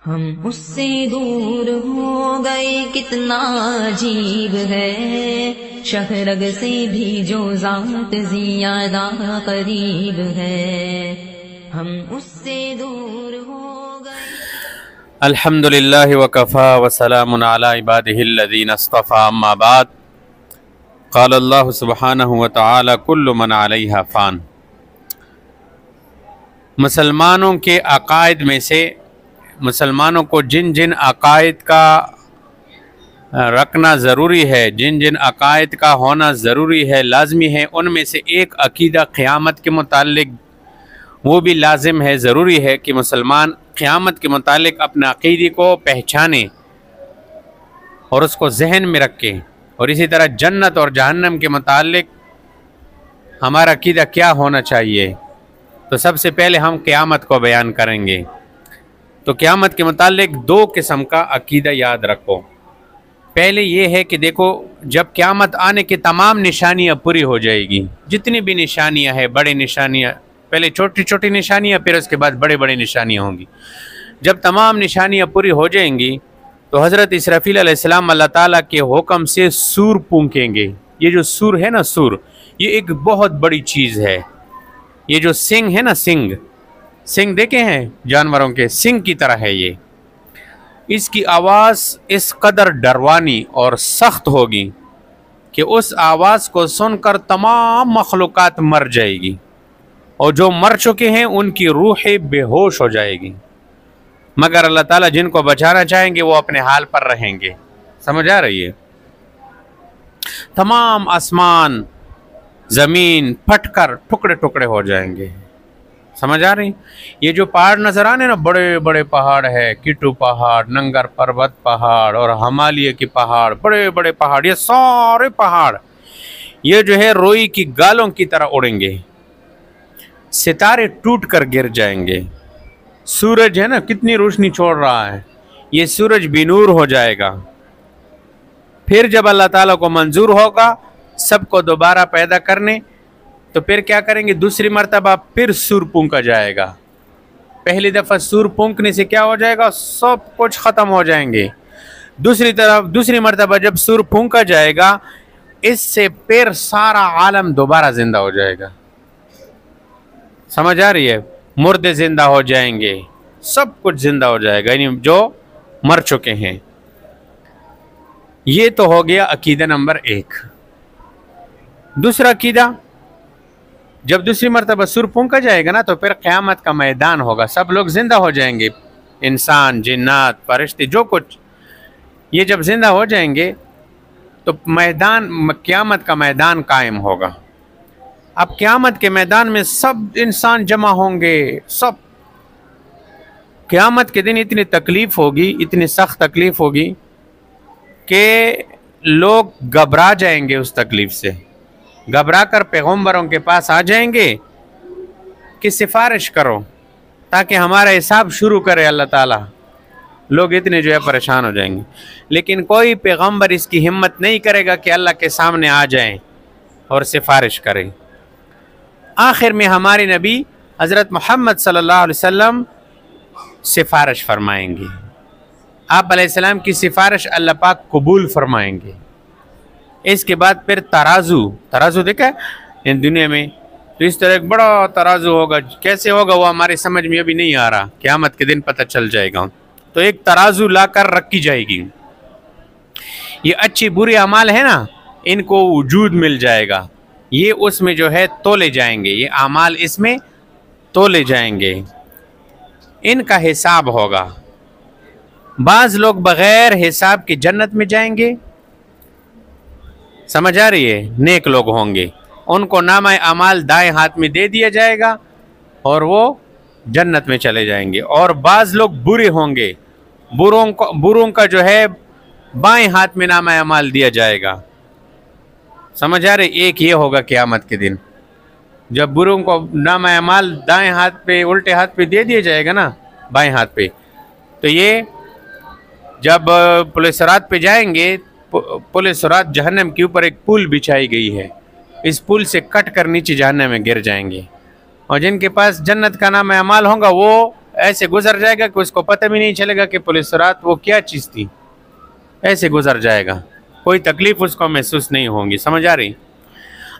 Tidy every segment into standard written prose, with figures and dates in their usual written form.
हम उससे दूर हो गए कितना अजीब है, शहरग से भी जो ज़ात ज़ियादा करीब है, हम उससे दूर हो गए। अल्हम्दुलिल्लाह वकफ़ा वसलामुन अला इबादिहिल्लज़ीना इस्तफ़ा अम्मा बाद। क़ाल अल्लाहु सुब्हानहु व तआला कुल्लु मन अलैहा फ़ान। मुसलमानों के अक़ायद में से मुसलमानों को जिन जिन अक़ायद का रखना ज़रूरी है, जिन जिन अक़ायद का होना ज़रूरी है, लाज़मी है, उनमें से एक अक़ीदा क़यामत के मुताल्लिक़ वो भी लाजिम है, ज़रूरी है कि मुसलमान क़यामत के मुतालिक अपने अक़ीदे को पहचाने और उसको जहन में रखें। और इसी तरह जन्नत और जहन्नम के मुतालिक हमारा अक़ीदा क्या होना चाहिए। तो सबसे पहले हम क़यामत को बयान करेंगे। तो क़यामत के मुतालिक दो किस्म का अक़ीदा याद रखो। पहले ये है कि देखो, जब क़यामत आने की तमाम निशानियाँ पूरी हो जाएगी, जितनी भी निशानियाँ हैं, बड़े निशानियाँ, पहले छोटी छोटी निशानियाँ, फिर उसके बाद बड़े बड़े निशानियाँ होंगी। जब तमाम निशानियाँ पूरी हो जाएंगी तो हज़रत इसराफील अलैहिस्सलाम अल्लाह ताला के हुक्म से सूर फूंकेंगे। ये जो सूर है ना, सूर, ये एक बहुत बड़ी चीज़ है। ये जो सिंग है ना, सिंग देखे हैं जानवरों के, सिंग की तरह है ये। इसकी आवाज़ इस कदर डरवानी और सख्त होगी कि उस आवाज़ को सुनकर तमाम मखलूक़ात मर जाएगी और जो मर चुके हैं उनकी रूहें बेहोश हो जाएगी, मगर अल्लाह ताला जिनको बचाना चाहेंगे वो अपने हाल पर रहेंगे। समझ आ रही है? तमाम आसमान ज़मीन फटकर टुकड़े टुकड़े हो जाएंगे। समझ आ रही? ये जो पहाड़ नज़र आने ना, बड़े बड़े पहाड़ है, किटू पहाड़, नंगर पर्वत पहाड़ और हिमालय के पहाड़, बड़े बड़े पहाड़, ये सारे पहाड़ ये जो है रोई की गालों की तरह उड़ेंगे। सितारे टूट कर गिर जाएंगे। सूरज है ना, कितनी रोशनी छोड़ रहा है, ये सूरज बेनूर हो जाएगा। फिर जब अल्लाह ताला को मंजूर होगा सबको दोबारा पैदा करने, तो फिर क्या करेंगे, दूसरी मर्तबा फिर सूर फूंका जाएगा। पहली दफ़ा सूर फूंकने से क्या हो जाएगा, सब कुछ ख़त्म हो जाएंगे। दूसरी मर्तबा जब सूर फूंका जाएगा, इससे फिर सारा आलम दोबारा जिंदा हो जाएगा। समझ आ रही है? मुर्दे जिंदा हो जाएंगे, सब कुछ जिंदा हो जाएगा, यानी जो मर चुके हैं। ये तो हो गया अकीदा नंबर 1। दूसरा अकीदा, जब दूसरी मर्तबा सूर फूंका जाएगा ना, तो फिर क़यामत का मैदान होगा, सब लोग जिंदा हो जाएंगे, इंसान, जिन्नात, फरिश्ते, जो कुछ। ये जब जिंदा हो जाएंगे तो मैदान, क़यामत का मैदान कायम होगा। अब क़यामत के मैदान में सब इंसान जमा होंगे। सब क़यामत के दिन इतनी तकलीफ़ होगी, इतनी सख्त तकलीफ़ होगी कि लोग घबरा जाएंगे। उस तकलीफ़ से घबरा कर पैगम्बरों के पास आ जाएंगे कि सिफारिश करो ताकि हमारा हिसाब शुरू करे अल्लाह ताला। लोग इतने जो है परेशान हो जाएंगे, लेकिन कोई पैगम्बर इसकी हिम्मत नहीं करेगा कि अल्लाह के सामने आ जाए और सिफारिश करें। आखिर में हमारे नबी हज़रत मोहम्मद सल्लल्लाहु अलैहि वसल्लम सिफारिश फरमाएंगे। आप अलैहिस्सलाम की सिफारिश अल्लाह पाक कबूल फरमाएंगे। इसके बाद फिर तराजू देखा इन दुनिया में, तो इस तरह एक बड़ा तराजू होगा। कैसे होगा वो हमारी समझ में अभी नहीं आ रहा, क़यामत के दिन पता चल जाएगा। तो एक तराजू लाकर रखी जाएगी। ये अच्छी बुरी अमाल है ना, इनको वजूद मिल जाएगा, ये उसमें जो है तोले जाएंगे, ये आमाल इसमें तोले जाएंगे, इनका हिसाब होगा। बाज़ लोग बग़ैर हिसाब के जन्नत में जाएंगे। समझ आ रही है? नेक लोग होंगे, उनको नामा अमाल दाएं हाथ में दे दिया जाएगा और वो जन्नत में चले जाएंगे। और बाज़ लोग बुरे होंगे, बुरों का जो है बाएं हाथ में नामा अमाल दिया जाएगा। समझ आ रहे? एक ये होगा क़यामत के दिन, जब बुरों को नामा अमाल दाएं हाथ पे, उल्टे हाथ पे दे दिया जाएगा ना, बाएं हाथ पे, तो ये जब पुलिस रात पे जाएंगे, पुलिस रात जहन्नम के ऊपर एक पुल बिछाई गई है, इस पुल से कट कर नीचे जहन्नम में गिर जाएंगे। और जिनके पास जन्नत का नाम अमाल होगा वो ऐसे गुजर जाएगा कि उसको पता भी नहीं चलेगा कि पुलिस रात वो क्या चीज़ थी, ऐसे गुजर जाएगा, कोई तकलीफ उसको महसूस नहीं होगी। समझ आ रही?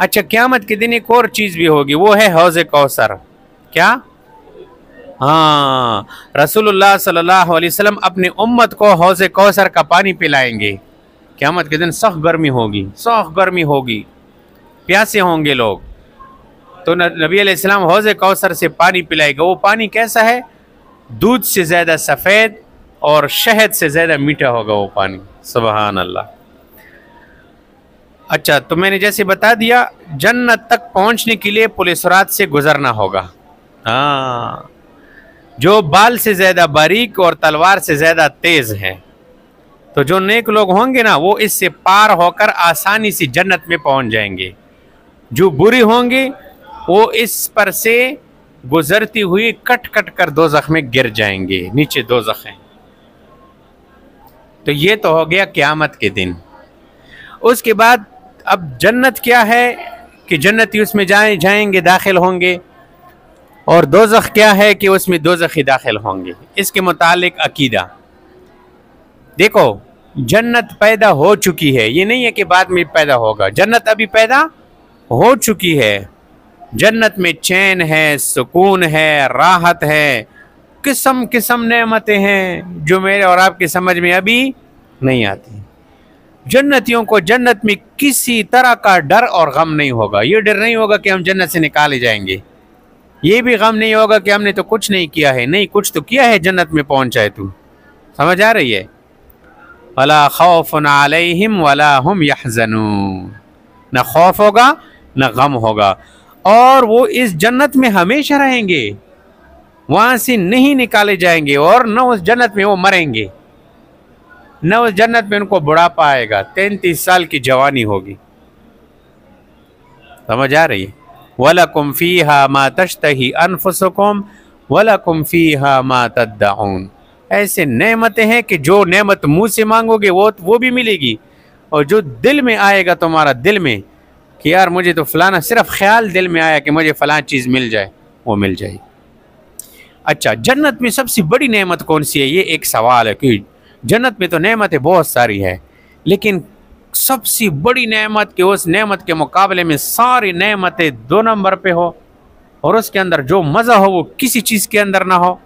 अच्छा, क़यामत के दिन एक और चीज़ भी होगी, वो है हौज़ कौसर। क्या? हाँ, रसूलुल्लाह सल्लल्लाहु अलैहि वसल्लम अपने उम्मत को हौज़ कौसर का पानी पिलाएंगे। क़यामत के दिन सख्त गर्मी होगी, सख्त गर्मी होगी, प्यासे होंगे लोग, तो नबी अलैहिस्सलाम हौज़ कौसर से पानी पिलाएगा। वो पानी कैसा है? दूध से ज़्यादा सफ़ेद और शहद से ज़्यादा मीठा होगा वो पानी। सुबहान अल्लाह। अच्छा, तो मैंने जैसे बता दिया, जन्नत तक पहुंचने के लिए पुलिस रात से गुजरना होगा। हाँ, जो बाल से ज़्यादा बारीक और तलवार से ज़्यादा तेज़ है, तो जो नेक लोग होंगे ना, वो इससे पार होकर आसानी से जन्नत में पहुंच जाएंगे। जो बुरी होंगे वो इस पर से गुजरती हुई कट कट कर दोज़ख में गिर जाएंगे, नीचे दोज़ख है। तो ये तो हो गया क़यामत के दिन। उसके बाद अब जन्नत क्या है कि जन्नती उसमें जाएंगे, दाखिल होंगे, और दोज़ख क्या है कि उसमें दोज़खी दाखिल होंगे। इसके मुतालिक अकीदा देखो, जन्नत पैदा हो चुकी है, ये नहीं है कि बाद में पैदा होगा। जन्नत अभी पैदा हो चुकी है। जन्नत में चैन है, सुकून है, राहत है, किस्म किस्म नेमतें हैं जो मेरे और आपकी समझ में अभी नहीं आती। जन्नतियों को जन्नत में किसी तरह का डर और गम नहीं होगा। ये डर नहीं होगा कि हम जन्नत से निकाले जाएंगे, ये भी गम नहीं होगा कि हमने तो कुछ नहीं किया है। नहीं, कुछ तो किया है, जन्नत में पहुंचा है तू। समझ आ रही है? वला खौफुन अलैहिम वला हुम यहज़नून, न खौफ होगा न गम होगा, और वो इस जन्नत में हमेशा रहेंगे, वहाँ से नहीं निकाले जाएंगे, और न उस जन्नत में वो मरेंगे, न उस जन्नत में उनको बुढ़ापा आएगा। 33 साल की जवानी होगी। समझ आ रही है? वलकुम फीहा मा तश्तही अनफुसुकुम वलकुम फीहा मा तद्दऊन। ऐसे नेमतें हैं कि जो नेमत मुंह से मांगोगे वो भी मिलेगी, और जो दिल में आएगा तुम्हारा दिल में कि यार मुझे तो फलाना, सिर्फ ख्याल दिल में आया कि मुझे फलाना चीज़ मिल जाए, वो मिल जाएगी। अच्छा, जन्नत में सबसे बड़ी नेमत कौन सी है? ये एक सवाल है कि जन्नत में तो नेमतें बहुत सारी है, लेकिन सबसे बड़ी नेमत कि उस नेमत के मुकाबले में सारी नेमतें 2 नंबर पे हो, और उसके अंदर जो मज़ा हो वो किसी चीज़ के अंदर ना हो,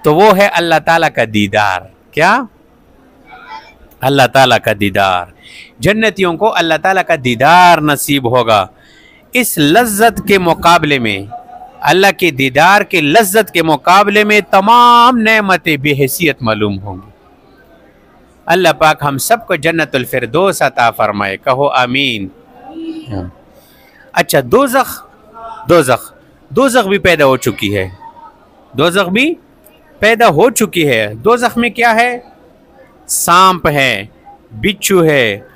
तो वो है अल्लाह ताला का दीदार। क्या? अल्लाह ताला का दीदार। जन्नतियों को अल्लाह ताला का दीदार नसीब होगा। इस लज्जत के मुकाबले में, अल्लाह के दीदार के लज्जत के मुकाबले में तमाम नेमतें बेहैसियत मालूम होंगी। अल्लाह पाक हम सबको जन्नतुल फिरदौस अता फरमाए। कहो आमीन। अच्छा, दोज़ख भी पैदा हो चुकी है। दोज़ख भी पैदा हो चुकी है। दोज़ख में क्या है? सांप है, बिच्छू है,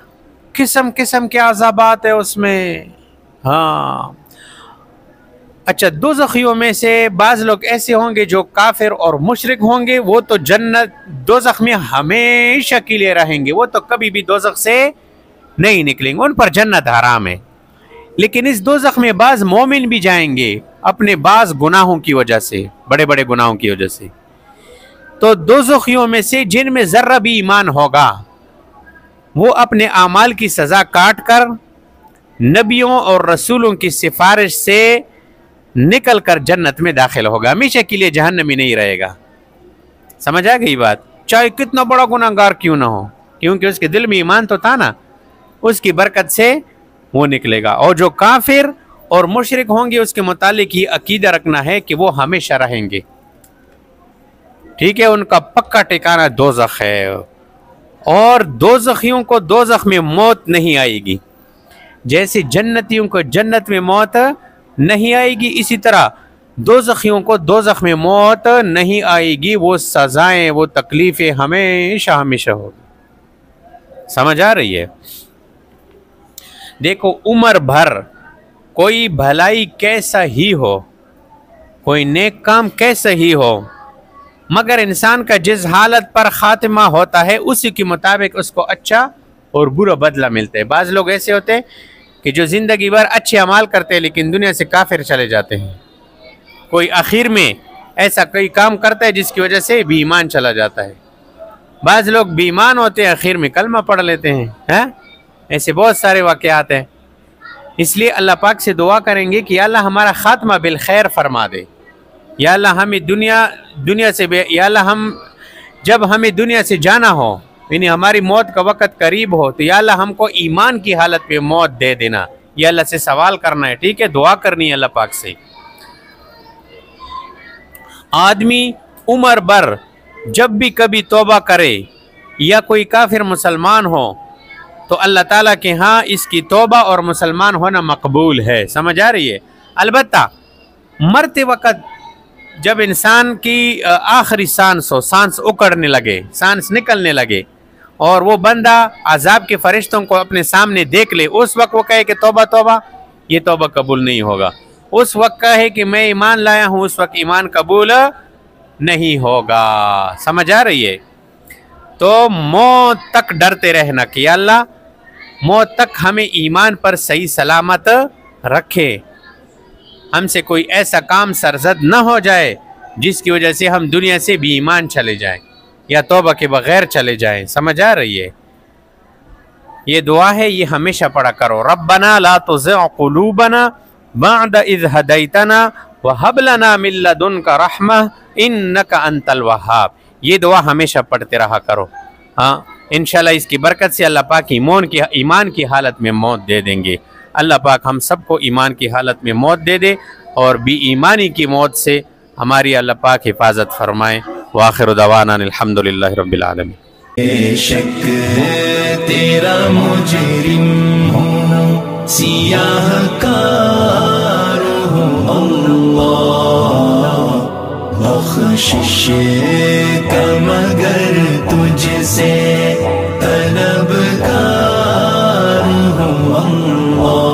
किस्म किस्म के अज़ाबात है उसमें। हाँ, अच्छा, दोज़खियों में से बाज़ लोग ऐसे होंगे जो काफिर और मुशरिक होंगे, वो तो जन्नत दोज़ख में हमेशा के लिए रहेंगे, वो तो कभी भी दोज़ख से नहीं निकलेंगे, उन पर जन्नत हराम है। लेकिन इस दोज़ख में बाज़ मोमिन भी जाएंगे अपने बाज़ गुनाहों की वजह से, बड़े बड़े गुनाहों की वजह से। तो दोज़खियों में से जिनमें ज़र्रा भी ईमान होगा, वो अपने आमाल की सज़ा काट कर नबियों और रसूलों की सिफारिश से निकल कर जन्नत में दाखिल होगा, हमेशा के लिए जहन्नमी नहीं रहेगा। समझ आ गई बात? चाहे कितना बड़ा गुनाहगार क्यों ना हो, क्योंकि उसके दिल में ईमान तो था ना, उसकी बरकत से वो निकलेगा। और जो काफिर और मुशरिक होंगे उसके मुतालिक ये अकीदा रखना है कि वो हमेशा रहेंगे। ठीक है, उनका पक्का ठिकाना दोज़ख है, और दोज़खियों को दोज़ख में मौत नहीं आएगी। जैसे जन्नतियों को जन्नत में मौत नहीं आएगी, इसी तरह दोज़खियों को दोज़ख में मौत नहीं आएगी। वो सजाएं, वो तकलीफ़ें हमेशा हमेशा होगी। समझ आ रही है? देखो, उम्र भर कोई भलाई कैसा ही हो, कोई नेक काम कैसा ही हो, मगर इंसान का जिस हालत पर खात्मा होता है उसी के मुताबिक उसको अच्छा और बुरा बदला मिलता है। बाज़ लोग ऐसे होते हैं कि जो ज़िंदगी भर अच्छे अमाल करते हैं लेकिन दुनिया से काफिर चले जाते हैं। कोई आखिर में ऐसा कोई काम करता है जिसकी वजह से बेईमान चला जाता है। बाज़ लोग बेईमान होते हैं, आखिर में कलमा पढ़ लेते हैं। ऐसे बहुत सारे वाक़यात हैं। इसलिए अल्लाह पाक से दुआ करेंगे कि या अल्लाह हमारा ख़ात्मा बिल खैर फरमा दे। या अल्लाह हमें दुनिया से या अल्लाह जब हमें दुनिया से जाना हो, यानी हमारी मौत का वक़्त करीब हो, तो या अल्लाह हमको ईमान की हालत में मौत दे देना। या अल्लाह से सवाल करना है, ठीक है, दुआ करनी है अल्लाह पाक से। आदमी उम्र भर जब भी कभी तौबा करे या कोई काफिर मुसलमान हो तो अल्लाह ताला के यहाँ इसकी तौबा और मुसलमान होना मकबूल है। समझ आ रही है? अलबत्ता मरते वक़्त जब इंसान की आखिरी सांस हो, सांस उकड़ने लगे, सांस निकलने लगे और वो बंदा अजाब के फरिश्तों को अपने सामने देख ले, उस वक्त वो कहे कि तौबा तौबा, ये तौबा कबूल नहीं होगा। उस वक्त कहे कि मैं ईमान लाया हूँ, उस वक्त ईमान कबूल नहीं होगा। समझ आ रही है? तो मौत तक डरते रहना कि अल्लाह मौत तक हमें ईमान पर सही सलामत रखे, हमसे कोई ऐसा काम सरजद न हो जाए जिसकी वजह से हम दुनिया से भी ईमान चले जाएं या तौबा के बगैर चले जाएं। समझ आ रही है? ये दुआ है, ये हमेशा पढ़ा करो। रब्बना ला तुज़िग़ क़ुलूबना बअद इज़ हदैतना व हब लना मिन लदुनका रहमह इन्नका अंतल वहाब। ये दुआ हमेशा पढ़ते रहा करो। हाँ, इंशाल्लाह इसकी बरकत से अल्लाह पाक ईमान की हालत में मौत दे देंगे। अल्लाह पाक हम सबको ईमान की हालत में मौत दे दे और बी ईमानी की मौत से हमारी अल्लाह पाक हिफाजत फरमाए। व आखिर दवाना अल्हम्दुलिल्लाहि रब्बिल आलमीन। बेशक तेरा मुजरिम हूँ, सियाहकार हूँ अल्लाह, बख्शिश का मगर तुझसे तलबकार हूँ अल्लाह।